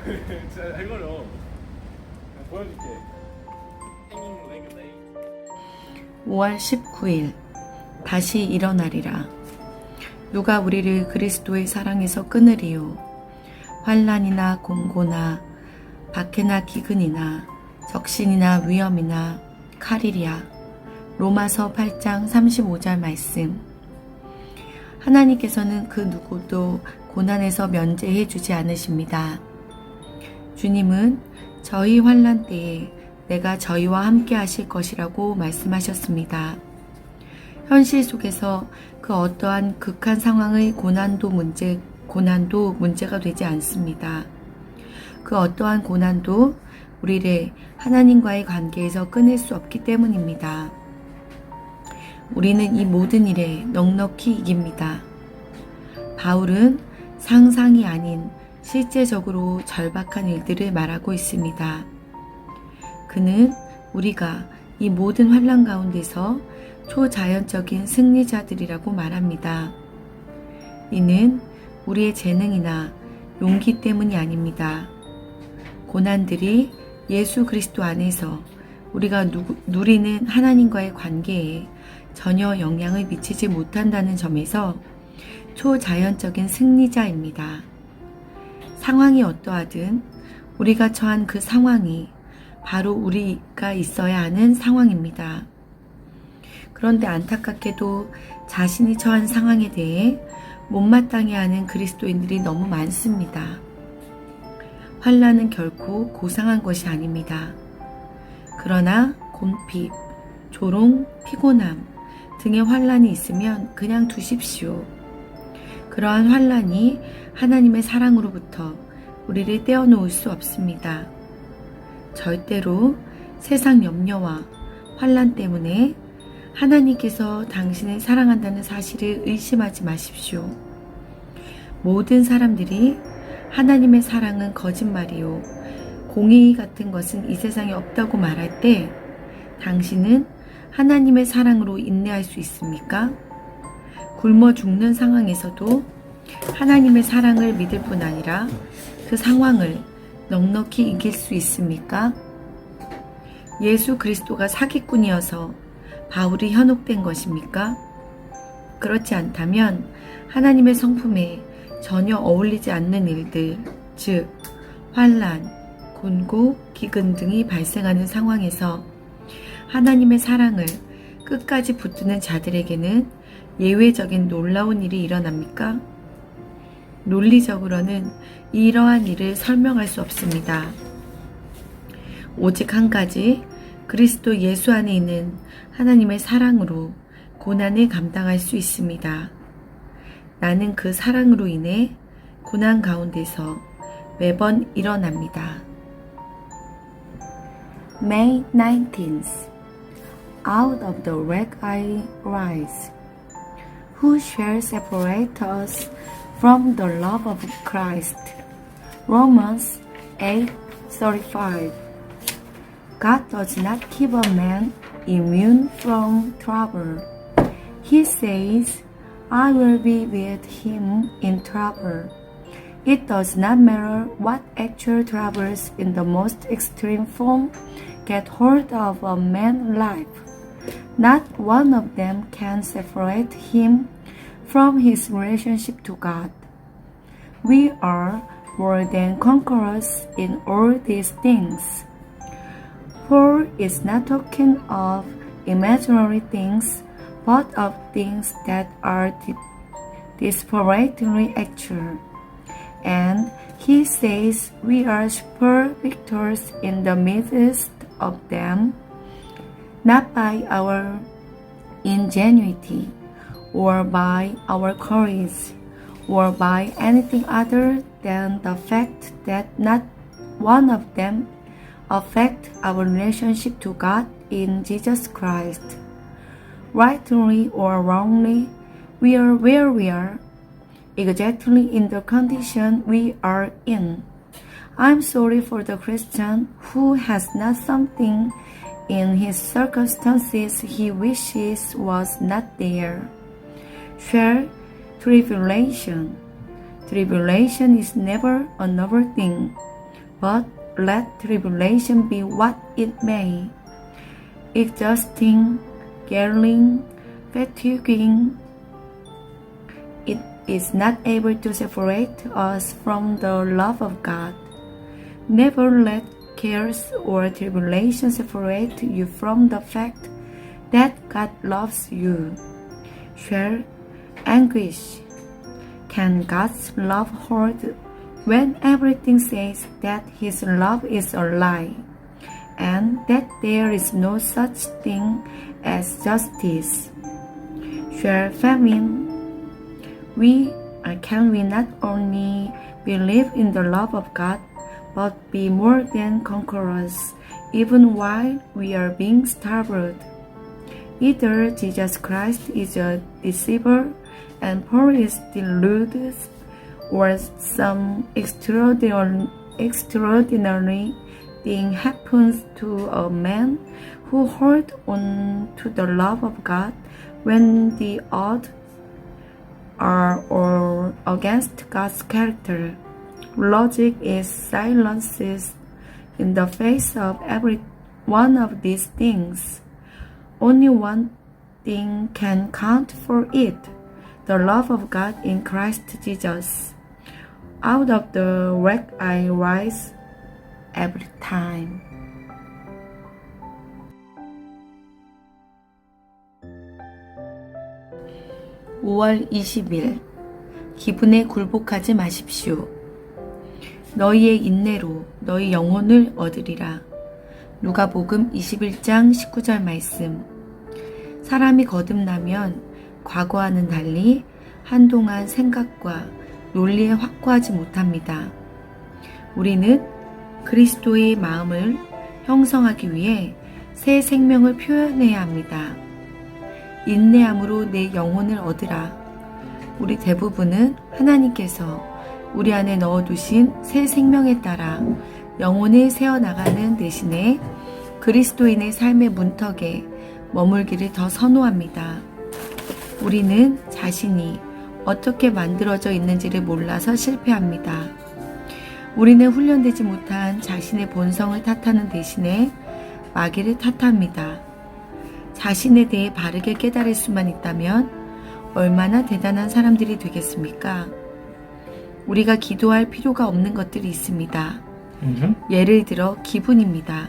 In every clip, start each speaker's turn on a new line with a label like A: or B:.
A: 진짜 해버려. 보여줄게. 행잉 레그데이.
B: 5월 19일 다시 일어나리라. 누가 우리를 그리스도의 사랑에서 끊으리요. 환난이나 공고나 박해나 기근이나 적신이나 위험이나 칼이랴. 로마서 8장 35절 말씀. 하나님께서는 그 누구도 고난에서 면제해 주지 않으십니다. 주님은 저희 환난 때에 내가 저희와 함께 하실 것이라고 말씀하셨습니다. 현실 속에서 그 어떠한 극한 상황의 고난도 문제가 되지 않습니다. 그 어떠한 고난도 우리를 하나님과의 관계에서 끊을 수 없기 때문입니다. 우리는 이 모든 일에 넉넉히 이깁니다. 바울은 상상이 아닌 실제적으로 절박한 일들을 말하고 있습니다. 그는 우리가 이 모든 환난 가운데서 초자연적인 승리자들이라고 말합니다. 이는 우리의 재능이나 용기 때문이 아닙니다. 고난들이 예수 그리스도 안에서 우리가 누리는 하나님과의 관계에 전혀 영향을 미치지 못한다는 점에서 초자연적인 승리자입니다. 상황이 어떠하든 우리가 처한 그 상황이 바로 우리가 있어야 하는 상황입니다. 그런데 안타깝게도 자신이 처한 상황에 대해 못마땅해 하는 그리스도인들이 너무 많습니다. 환난은 결코 고상한 것이 아닙니다. 그러나 곰핍, 조롱, 피곤함 등의 환난이 있으면 그냥 두십시오. 그러한 환난이 하나님의 사랑으로부터 우리를 떼어놓을 수 없습니다. 절대로 세상 염려와 환난 때문에 하나님께서 당신을 사랑한다는 사실을 의심하지 마십시오. 모든 사람들이 하나님의 사랑은 거짓말이요, 공의 같은 것은 이 세상에 없다고 말할 때 당신은 하나님의 사랑으로 인내할 수 있습니까? 굶어 죽는 상황에서도 하나님의 사랑을 믿을 뿐 아니라 그 상황을 넉넉히 이길 수 있습니까? 예수 그리스도가 사기꾼이어서 바울이 현혹된 것입니까? 그렇지 않다면 하나님의 성품에 전혀 어울리지 않는 일들, 즉 환난, 곤고, 기근 등이 발생하는 상황에서 하나님의 사랑을 끝까지 붙드는 자들에게는 예외적인 놀라운 일이 일어납니까? 논리적으로는 이러한 일을 설명할 수 없습니다. 오직 한 가지, 그리스도 예수 안에 있는 하나님의 사랑으로 고난을 감당할 수 있습니다. 나는 그 사랑으로 인해 고난 가운데서 매번 일어납니다. May 19th. Out of the wreck I rise. Who shall separate us from the love of Christ? Romans 8:35. God does not keep a man immune from trouble. He says, I will be with him in trouble. It does not matter what actual troubles in the most extreme form get hold of a man's life. Not one of them can separate him from his relationship to God. We are more than conquerors in all these things. Paul is not talking of imaginary things, but of things that are disparatingly actual. And he says we are super victors in the midst of them, not by our ingenuity, or by our courage, or by anything other than the fact that not one of them affect our relationship to God in Jesus Christ. Rightly or wrongly, we are where we are, exactly in the condition we are in. I'm sorry for the Christian who has not something in his circumstances he wishes was not there. Share tribulation. Tribulation is never another thing. But let tribulation be what it may, exhausting, galling, fatiguing, it is not able to separate us from the love of God. Never let cares or tribulation separate you from the fact that God loves you. Share anguish. Can God's love hold when everything says that His love is a lie, and that there is no such thing as justice? Share famine. Can we not only believe in the love of God, but be more than conquerors, even while we are being starved? Either Jesus Christ is a deceiver and Paul is deluded, or some extraordinary thing happens to a man who holds on to the love of God when the odds are all against God's character. Logic is silenced in the face of every one of these things. Only one thing can count for it: the love of God in Christ Jesus. Out of the wreck I rise every time. (5월 20일) 기분에 굴복하지 마십시오. 너희의 인내로 너희 영혼을 얻으리라. 누가복음 21장 19절 말씀. 사람이 거듭나면 과거와는 달리 한동안 생각과 논리에 확고하지 못합니다. 우리는 그리스도의 마음을 형성하기 위해 새 생명을 표현해야 합니다. 인내함으로 내 영혼을 얻으라. 우리 대부분은 하나님께서 우리 안에 넣어두신 새 생명에 따라 영혼을 세워나가는 대신에 그리스도인의 삶의 문턱에 머물기를 더 선호합니다. 우리는 자신이 어떻게 만들어져 있는지를 몰라서 실패합니다. 우리는 훈련되지 못한 자신의 본성을 탓하는 대신에 마귀를 탓합니다. 자신에 대해 바르게 깨달을 수만 있다면 얼마나 대단한 사람들이 되겠습니까? 우리가 기도할 필요가 없는 것들이 있습니다. 예를 들어 기분입니다.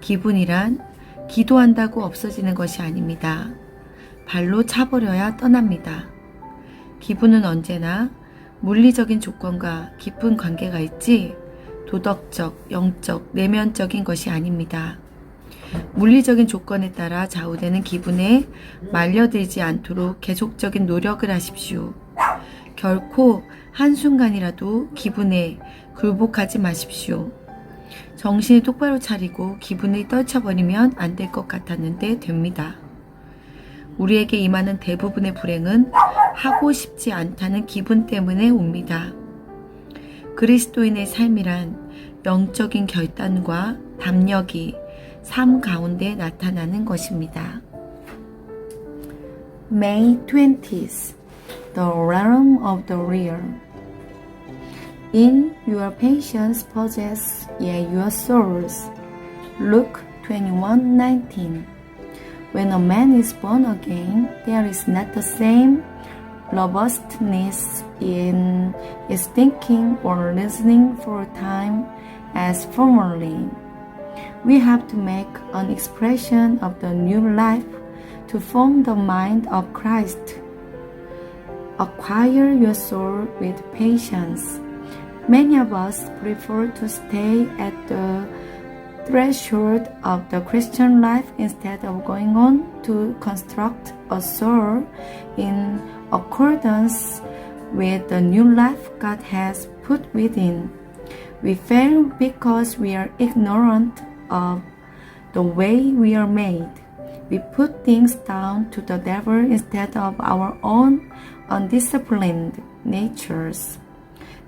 B: 기분이란 기도한다고 없어지는 것이 아닙니다. 발로 차버려야 떠납니다. 기분은 언제나 물리적인 조건과 깊은 관계가 있지 도덕적, 영적, 내면적인 것이 아닙니다. 물리적인 조건에 따라 좌우되는 기분에 말려들지 않도록 계속적인 노력을 하십시오. 결코 한순간이라도 기분에 굴복하지 마십시오. 정신을 똑바로 차리고 기분을 떨쳐버리면 안 될 것 같았는데 됩니다. 우리에게 임하는 대부분의 불행은 하고 싶지 않다는 기분 때문에 옵니다. 그리스도인의 삶이란 영적인 결단과 담력이 삶 가운데 나타나는 것입니다. May 20th, The Realm of the Real. In your patience possess ye your souls. Luke 21:19. When a man is born again, there is not the same robustness in his thinking or listening for a time as formerly. We have to make an expression of the new life to form the mind of Christ. Acquire your soul with patience. Many of us prefer to stay at the threshold of the Christian life instead of going on to construct a soul in accordance with the new life God has put within. We fail because we are ignorant of the way we are made. We put things down to the devil instead of our own undisciplined natures.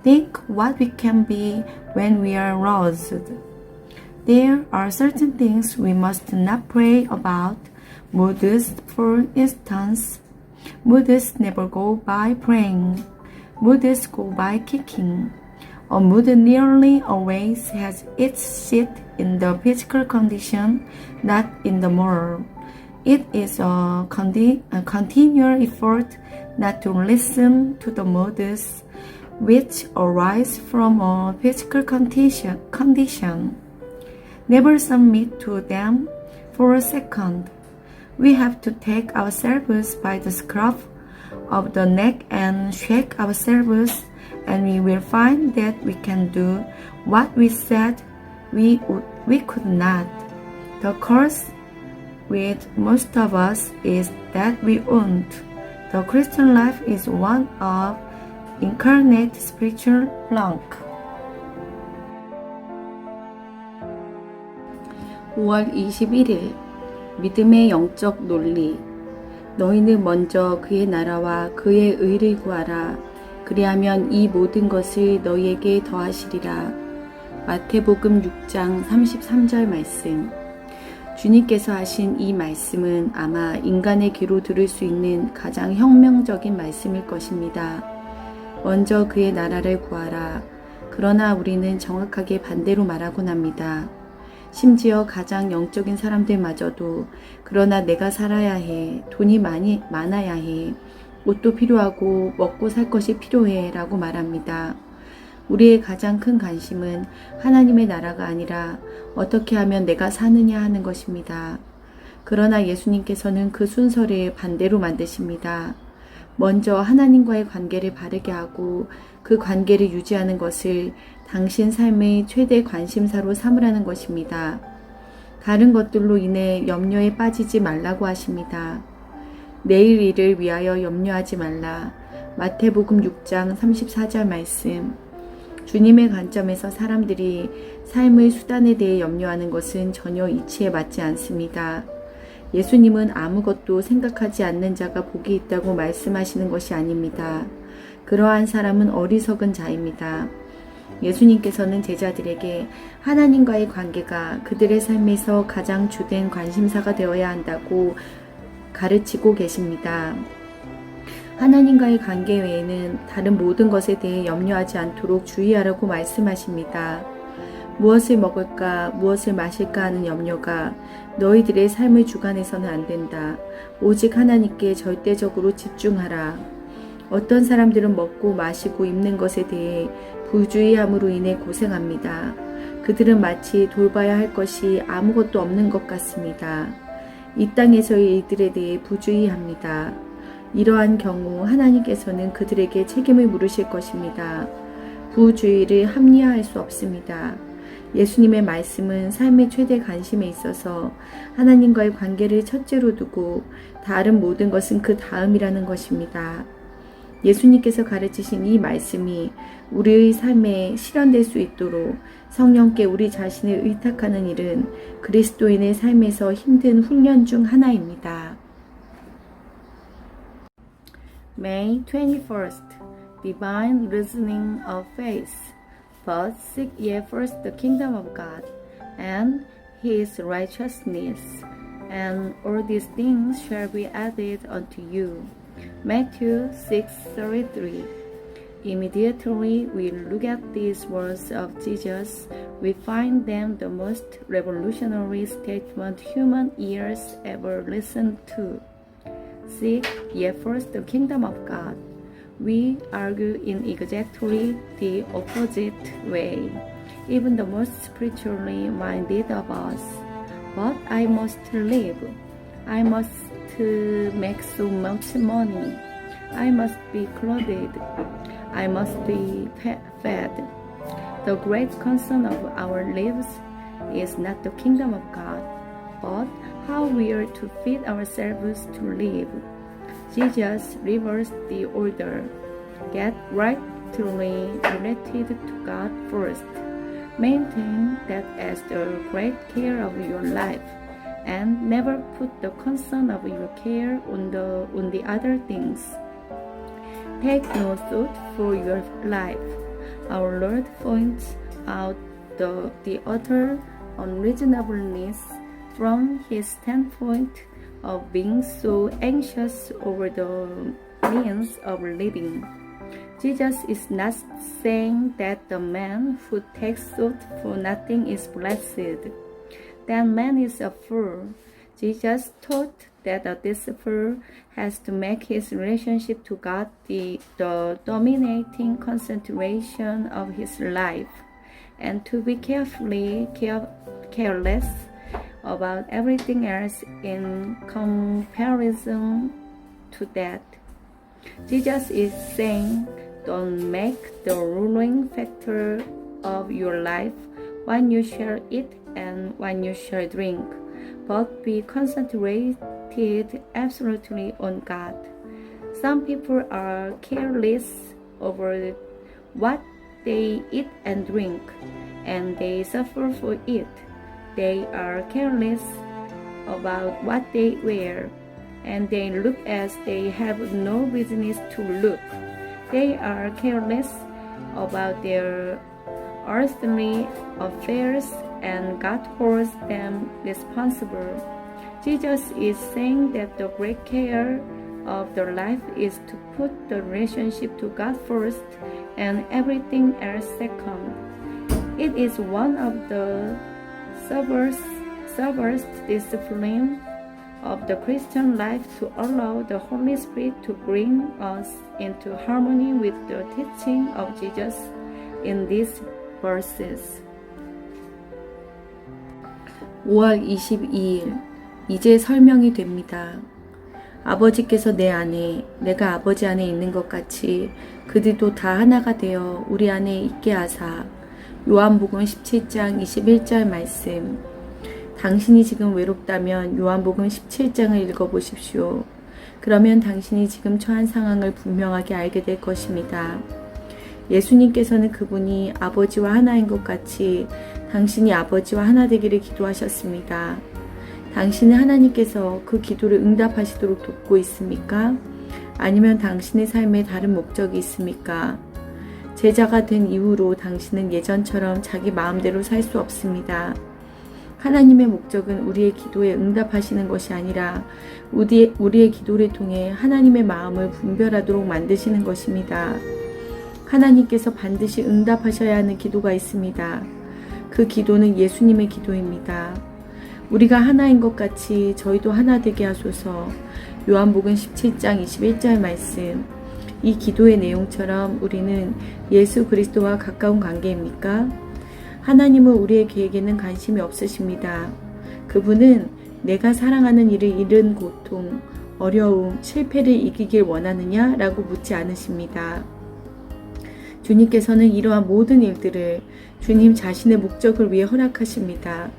B: Think what we can be when we are roused. There are certain things we must not pray about. Moods, for instance. Moods never go by praying. Moods go by kicking. A mood nearly always has its seat in the physical condition, not in the moral. It is a continual effort not to listen to the moods which arise from a physical condition. Never submit to them for a second. We have to take ourselves by the scruff of the neck and shake ourselves, and we will find that we can do what we said we could not. The curse with most of us is that we won't. The Christian life is one of incarnate spiritual blank. 5월 21일 믿음의 영적 논리. 너희는 먼저 그의 나라와 그의 의를 구하라. 그리하면 이 모든 것을 너희에게 더하시리라. 마태복음 6장 33절 말씀. 주님께서 하신 이 말씀은 아마 인간의 귀로 들을 수 있는 가장 혁명적인 말씀일 것입니다. 먼저 그의 나라를 구하라. 그러나 우리는 정확하게 반대로 말하곤 합니다. 심지어 가장 영적인 사람들마저도 그러나 내가 살아야 해, 돈이 많아야 해, 옷도 필요하고 먹고 살 것이 필요해 라고 말합니다. 우리의 가장 큰 관심은 하나님의 나라가 아니라 어떻게 하면 내가 사느냐 하는 것입니다. 그러나 예수님께서는 그 순서를 반대로 만드십니다. 먼저 하나님과의 관계를 바르게 하고 그 관계를 유지하는 것을 당신 삶의 최대 관심사로 삼으라는 것입니다. 다른 것들로 인해 염려에 빠지지 말라고 하십니다. 내일 일을 위하여 염려하지 말라. 마태복음 6장 34절 말씀. 주님의 관점에서 사람들이 삶의 수단에 대해 염려하는 것은 전혀 이치에 맞지 않습니다. 예수님은 아무것도 생각하지 않는 자가 복이 있다고 말씀하시는 것이 아닙니다. 그러한 사람은 어리석은 자입니다. 예수님께서는 제자들에게 하나님과의 관계가 그들의 삶에서 가장 주된 관심사가 되어야 한다고 가르치고 계십니다. 하나님과의 관계 외에는 다른 모든 것에 대해 염려하지 않도록 주의하라고 말씀하십니다. 무엇을 먹을까, 무엇을 마실까 하는 염려가 너희들의 삶을 주관해서는 안 된다. 오직 하나님께 절대적으로 집중하라. 어떤 사람들은 먹고 마시고 입는 것에 대해 부주의함으로 인해 고생합니다. 그들은 마치 돌봐야 할 것이 아무것도 없는 것 같습니다. 이 땅에서의 일들에 대해 부주의합니다. 이러한 경우 하나님께서는 그들에게 책임을 물으실 것입니다. 부주의를 합리화할 수 없습니다. 예수님의 말씀은 삶의 최대 관심에 있어서 하나님과의 관계를 첫째로 두고 다른 모든 것은 그 다음이라는 것입니다. 예수님께서 가르치신 이 말씀이 우리의 삶에 실현될 수 있도록 성령께 우리 자신을 의탁하는 일은 그리스도인의 삶에서 힘든 훈련 중 하나입니다. May 21st. Divine Reasoning of Faith. But seek ye first the kingdom of God, and His righteousness, and all these things shall be added unto you. Matthew 6:33. Immediately we look at these words of Jesus, we find them the most revolutionary statement human ears ever listened to. Seek ye first the kingdom of God. We argue in exactly the opposite way, even the most spiritually minded of us. But I must live. I must make so much money. I must be clothed. I must be fed. The great concern of our lives is not the kingdom of God, but how we are to feed ourselves to live. Jesus reversed the order. Get rightly related to God first. Maintain that as the great care of your life, and never put the concern of your care on the other things. Take no thought for your life. Our Lord points out the utter unreasonableness from his standpoint of being so anxious over the means of living. Jesus is not saying that the man who takes thought for nothing is blessed. That man is a fool. Jesus taught that this fool has to make his relationship to God the dominating concentration of his life, and to be careless about everything else in comparison to that. Jesus is saying, don't make the ruling factor of your life when you shall eat and when you shall drink, but be concentrated absolutely on God. Some people are careless over what they eat and drink, and they suffer for it. They are careless about what they wear, and they look as they have no business to look. They are careless about their earthly affairs, and God holds them responsible. Jesus is saying that the great care of their life is to put the relationship to God first and everything else second. It is one of the severest discipline of the Christian life to allow the Holy Spirit to bring us into harmony with the teaching of Jesus in these verses. 5월 22일, 이제 설명이 됩니다. 아버지께서 내 안에, 내가 아버지 안에 있는 것 같이 그들도 다 하나가 되어 우리 안에 있게 하사. 요한복음 17장 21절 말씀. 당신이 지금 외롭다면 요한복음 17장을 읽어보십시오. 그러면 당신이 지금 처한 상황을 분명하게 알게 될 것입니다. 예수님께서는 그분이 아버지와 하나인 것 같이 당신이 아버지와 하나 되기를 기도하셨습니다. 당신은 하나님께서 그 기도를 응답하시도록 돕고 있습니까? 아니면 당신의 삶에 다른 목적이 있습니까? 제자가 된 이후로 당신은 예전처럼 자기 마음대로 살 수 없습니다. 하나님의 목적은 우리의 기도에 응답하시는 것이 아니라 우리의 기도를 통해 하나님의 마음을 분별하도록 만드시는 것입니다. 하나님께서 반드시 응답하셔야 하는 기도가 있습니다. 그 기도는 예수님의 기도입니다. 우리가 하나인 것 같이 저희도 하나 되게 하소서. 요한복음 17장 21절 말씀. 이 기도의 내용처럼 우리는 예수 그리스도와 가까운 관계입니까? 하나님은 우리의 계획에는 관심이 없으십니다. 그분은 내가 사랑하는 일을 잃은 고통, 어려움, 실패를 이기길 원하느냐? 라고 묻지 않으십니다. 주님께서는 이러한 모든 일들을 주님 자신의 목적을 위해 허락하십니다.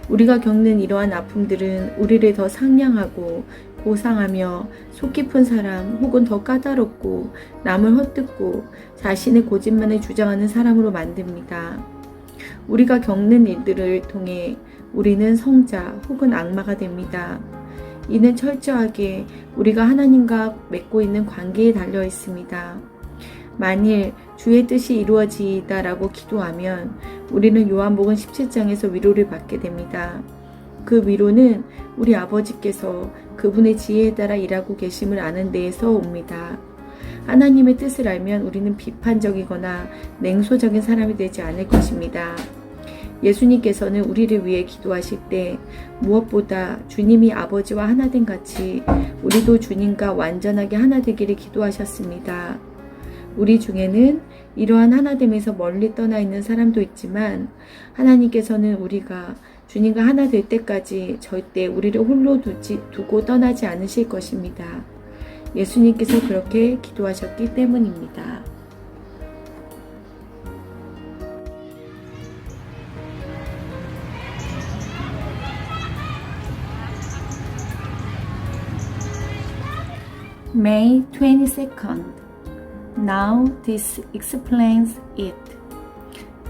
B: 우리가 겪는 이러한 아픔들은 우리를 더 상냥하고 고상하며 속 깊은 사람 혹은 더 까다롭고 남을 헛듣고 자신의 고집만을 주장하는 사람으로 만듭니다. 우리가 겪는 일들을 통해 우리는 성자 혹은 악마가 됩니다. 이는 철저하게 우리가 하나님과 맺고 있는 관계에 달려 있습니다. 만일 주의 뜻이 이루어지다라고 기도하면 우리는 요한복음 17장에서 위로를 받게 됩니다. 그 위로는 우리 아버지께서 그분의 지혜에 따라 일하고 계심을 아는 데에서 옵니다. 하나님의 뜻을 알면 우리는 비판적이거나 냉소적인 사람이 되지 않을 것입니다. 예수님께서는 우리를 위해 기도하실 때 무엇보다 주님이 아버지와 하나된 같이 우리도 주님과 완전하게 하나 되기를 기도하셨습니다. 우리 중에는 이러한 하나됨에서 멀리 떠나 있는 사람도 있지만 하나님께서는 우리가 주님과 하나 될 때까지 절대 우리를 홀로 두고 떠나지 않으실 것입니다. 예수님께서 그렇게 기도하셨기 때문입니다. May 22nd. Now this explains it,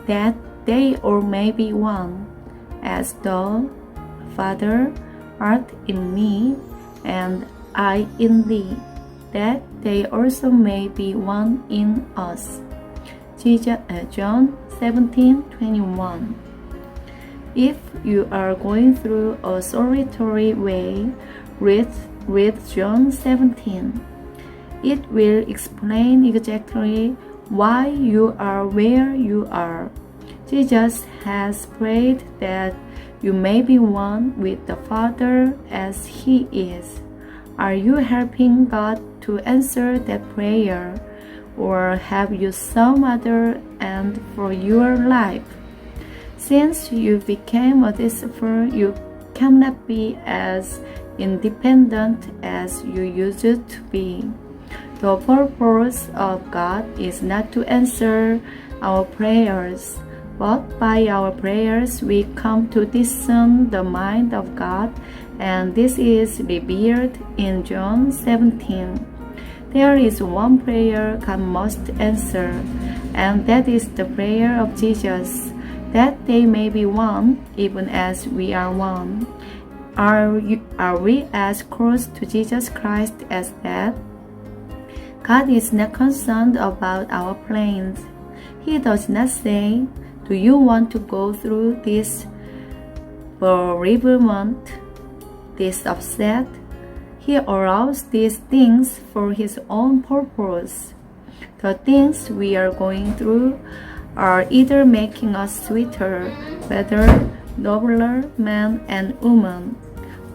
B: that they all may be one, as the Father art in me, and I in thee, that they also may be one in us. John 17:21. If you are going through a solitary way, read John 17. It will explain exactly why you are where you are. Jesus has prayed that you may be one with the Father as He is. Are you helping God to answer that prayer? Or have you some other end for your life? Since you became a disciple, you cannot be as independent as you used to be. The purpose of God is not to answer our prayers, but by our prayers we come to discern the mind of God, and this is revealed in John 17. There is one prayer God must answer, and that is the prayer of Jesus, that they may be one, even as we are one. Are we as close to Jesus Christ as that? God is not concerned about our plans. He does not say, "Do you want to go through this bereavement, this upset?" He allows these things for His own purpose. The things we are going through are either making us sweeter, better, nobler men and women,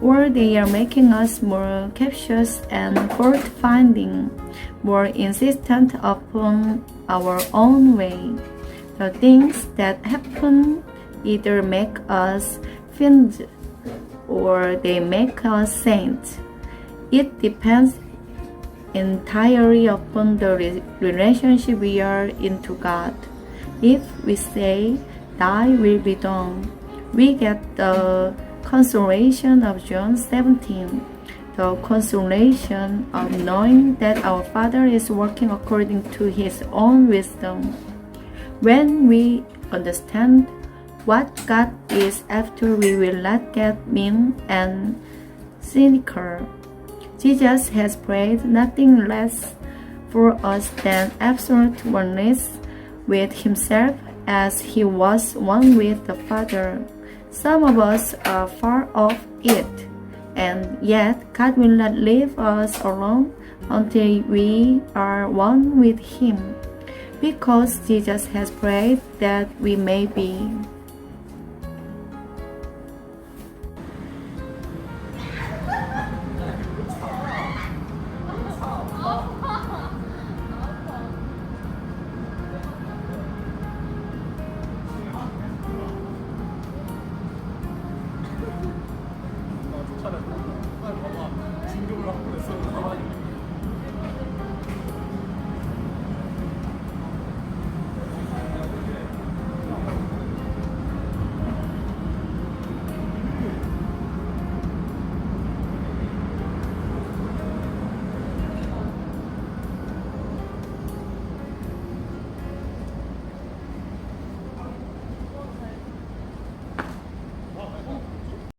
B: or they are making us more captious and fault-finding, more insistent upon our own way. The things that happen either make us fiends or they make us saints. It depends entirely upon the relationship we are in to God. If we say, "Thy will be done," we get the consolation of John 17, the consolation of knowing that our Father is working according to His own wisdom. When we understand what God is after, we will not get mean and cynical. Jesus has prayed nothing less for us than absolute oneness with Himself as He was one with the Father. Some of us are far off it, and yet God will not leave us alone until we are one with Him, because Jesus has prayed that we may be.